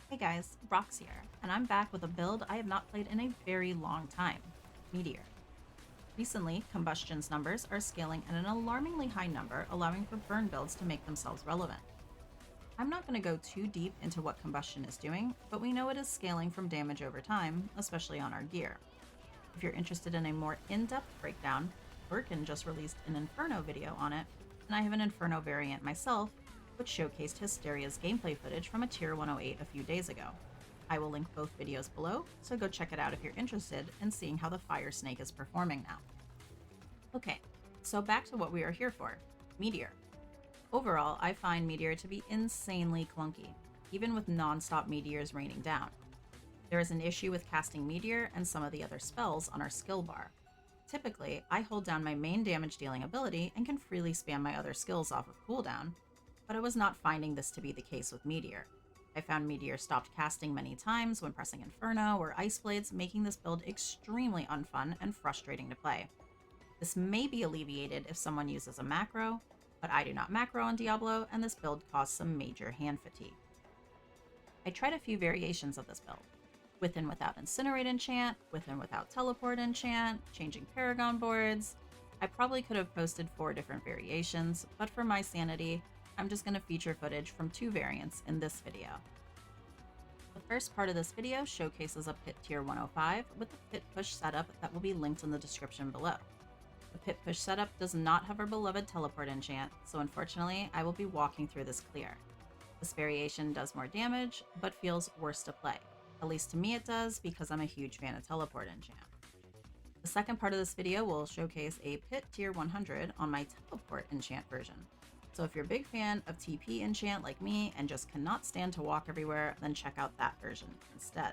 Hey guys, Brox here, and I'm back with a build I have not played in a very long time, Meteor. Recently, Combustion's numbers are scaling at an alarmingly high number, allowing for burn builds to make themselves relevant. I'm not going to go too deep into what Combustion is doing, but we know it is scaling from damage over time, especially on our gear. If you're interested in a more in-depth breakdown, Birkin just released an Inferno video on it, and I have an Inferno variant myself, which showcased Hysteria's gameplay footage from a Tier 108 a few days ago. I will link both videos below, so go check it out if you're interested in seeing how the Fire Snake is performing now. Okay, so back to what we are here for, Meteor. Overall, I find Meteor to be insanely clunky, even with non-stop meteors raining down. There is an issue with casting Meteor and some of the other spells on our skill bar. Typically, I hold down my main damage dealing ability and can freely spam my other skills off of cooldown, but I was not finding this to be the case with Meteor. I found Meteor stopped casting many times when pressing Inferno or Ice Blades, making this build extremely unfun and frustrating to play. This may be alleviated if someone uses a macro, but I do not macro on Diablo, and this build caused some major hand fatigue. I tried a few variations of this build. With and without Incinerate Enchant, with and without Teleport Enchant, changing Paragon boards. I probably could have posted 4 different variations, but for my sanity, I'm just going to feature footage from 2 variants in this video. The first part of this video showcases a pit tier 105 with a pit push setup that will be linked in the description below. The pit push setup does not have our beloved teleport enchant, so unfortunately I will be walking through this clear. This variation does more damage, but feels worse to play. At least to me it does, because I'm a huge fan of teleport enchant. The second part of this video will showcase a pit tier 100 on my teleport enchant version. So if you're a big fan of TP enchant like me and just cannot stand to walk everywhere, then check out that version instead.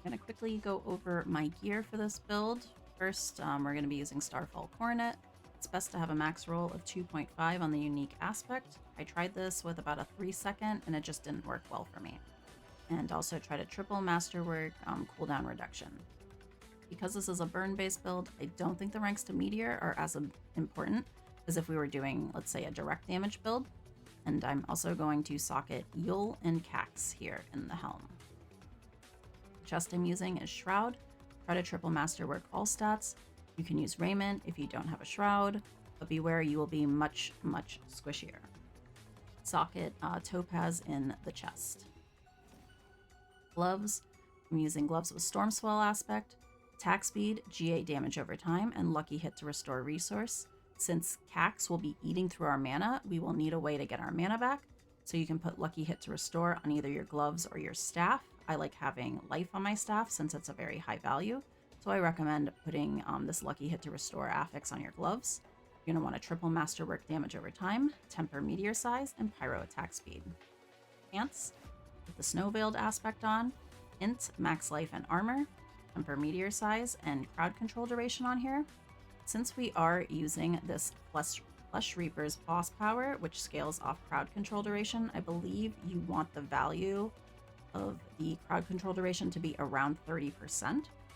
I'm going to quickly go over my gear for this build. First, we're going to be using Starfall Coronet. It's best to have a max roll of 2.5 on the unique aspect. I tried this with about a 3-second and it just didn't work well for me. And also tried a triple masterwork cooldown reduction. Because this is a burn-based build, I don't think the ranks to Meteor are as important as if we were doing, let's say, a direct damage build. And I'm also going to socket Yule and Cax here in the helm. The chest I'm using is Shroud. Try to triple masterwork all stats. You can use Raiment if you don't have a Shroud, but beware, you will be much, much squishier. Socket Topaz in the chest. Gloves. I'm using gloves with Storm Swell aspect, attack speed, GA damage over time, and lucky hit to restore resource. Since Cax will be eating through our mana, we will need a way to get our mana back, so you can put lucky hit to restore on either your gloves or your staff. I like having life on my staff since it's a very high value, so I recommend putting this lucky hit to restore affix on your gloves. You're going to want to triple masterwork damage over time, temper meteor size, and pyro attack speed. Pants, with the snow veiled aspect on, int, max life and armor, temper meteor size, and crowd control duration on here. Since we are using this Flesh Reaper's boss power, which scales off crowd control duration, I believe you want the value of the crowd control duration to be around 30%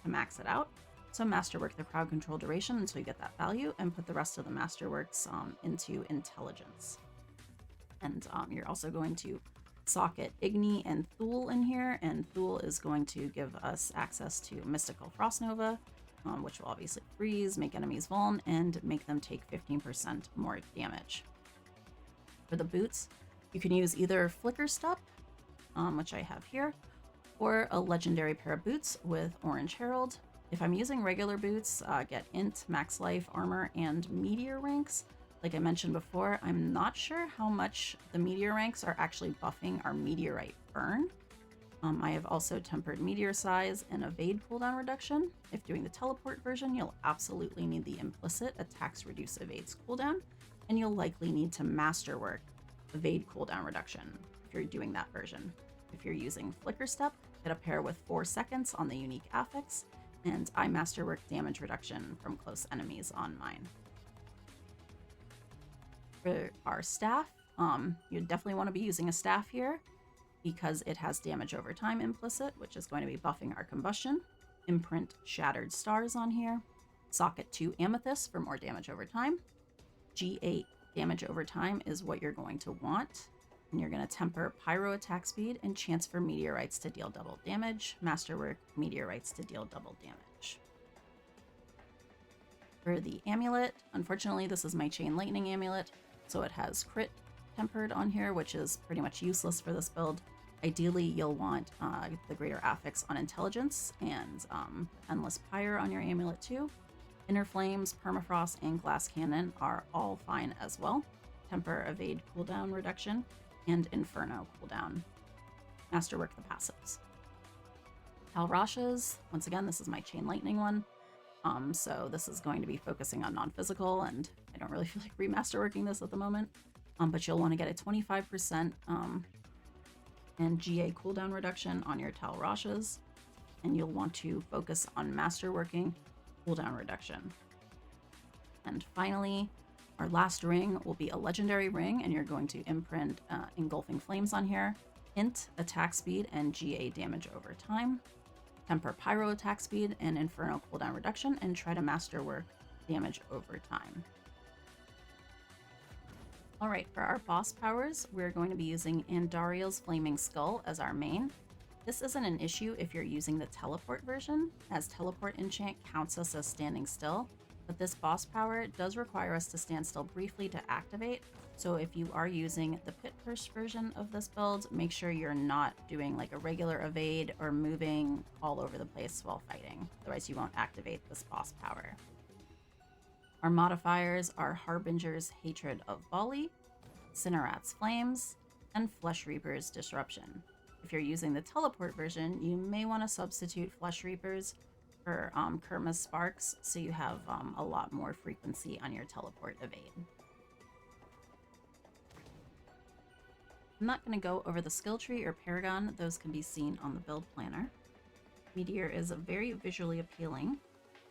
to max it out. So masterwork the crowd control duration until you get that value, and put the rest of the masterworks into intelligence. And you're also going to socket Igni and Thule in here, and Thule is going to give us access to Mystical Frost Nova, which will obviously freeze, make enemies vuln, and make them take 15% more damage. For the boots, you can use either Flicker Step, which I have here, or a legendary pair of boots with Orange Herald. If I'm using regular boots, get int, max life, armor, and meteor ranks. Like I mentioned before, I'm not sure how much the meteor ranks are actually buffing our meteorite burn. I have also tempered meteor size and evade cooldown reduction. If doing the teleport version, you'll absolutely need the implicit attacks reduce evades cooldown, and you'll likely need to masterwork evade cooldown reduction if you're doing that version. If you're using Flicker Step, get a pair with 4 seconds on the unique affix, and I masterwork damage reduction from close enemies on mine. For our staff, you definitely want to be using a staff here because it has damage over time implicit, which is going to be buffing our combustion. Imprint Shattered Stars on here. Socket 2 Amethyst for more damage over time. G8 damage over time is what you're going to want. And you're going to temper Pyro attack speed and chance for meteorites to deal double damage, Masterwork meteorites to deal double damage. For the amulet, unfortunately, this is my Chain Lightning amulet, so it has crit tempered on here, which is pretty much useless for this build. Ideally, you'll want the Greater Affix on Intelligence and Endless Pyre on your amulet too. Inner Flames, Permafrost, and Glass Cannon are all fine as well. Temper Evade cooldown reduction and Inferno cooldown. Masterwork the passives. Talrashas, once again, this is my Chain Lightning one. So this is going to be focusing on non-physical, and I don't really feel like remasterworking this at the moment. But you'll want to get a 25% and GA cooldown reduction on your Talrashas, and you'll want to focus on masterworking cooldown reduction. And finally, our last ring will be a legendary ring, and you're going to imprint Engulfing Flames on here, hint attack speed and GA damage over time, temper Pyro attack speed and Inferno cooldown reduction, and try to masterwork damage over time. Alright, for our boss powers, we're going to be using Andariel's Flaming Skull as our main. This isn't an issue if you're using the teleport version, as teleport enchant counts us as standing still, but this boss power does require us to stand still briefly to activate, so if you are using the Pit Purse version of this build, make sure you're not doing like a regular evade or moving all over the place while fighting, otherwise you won't activate this boss power. Our modifiers are Harbinger's Hatred of Bali, Cinerat's Flames, and Flesh Reaper's Disruption. If you're using the teleport version, you may want to substitute Flesh Reapers for Kerma's Sparks, so you have a lot more frequency on your teleport evade. I'm not going to go over the skill tree or Paragon, those can be seen on the build planner. Meteor is very visually appealing,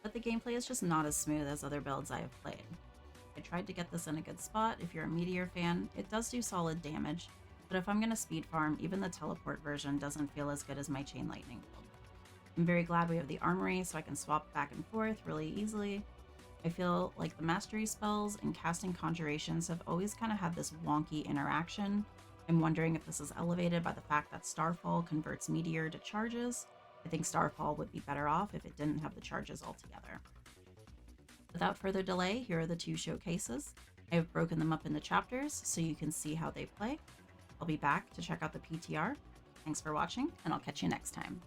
but the gameplay is just not as smooth as other builds I have played. I tried to get this in a good spot. If you're a Meteor fan, it does do solid damage, but if I'm going to speed farm, even the teleport version doesn't feel as good as my Chain Lightning build. I'm very glad we have the armory so I can swap back and forth really easily. I feel like the mastery spells and casting conjurations have always kind of had this wonky interaction. I'm wondering if this is elevated by the fact that Starfall converts Meteor to charges. I think Starfall would be better off if it didn't have the charges altogether. Without further delay, here are the two showcases. I have broken them up into chapters so you can see how they play. I'll be back to check out the PTR. Thanks for watching, and I'll catch you next time.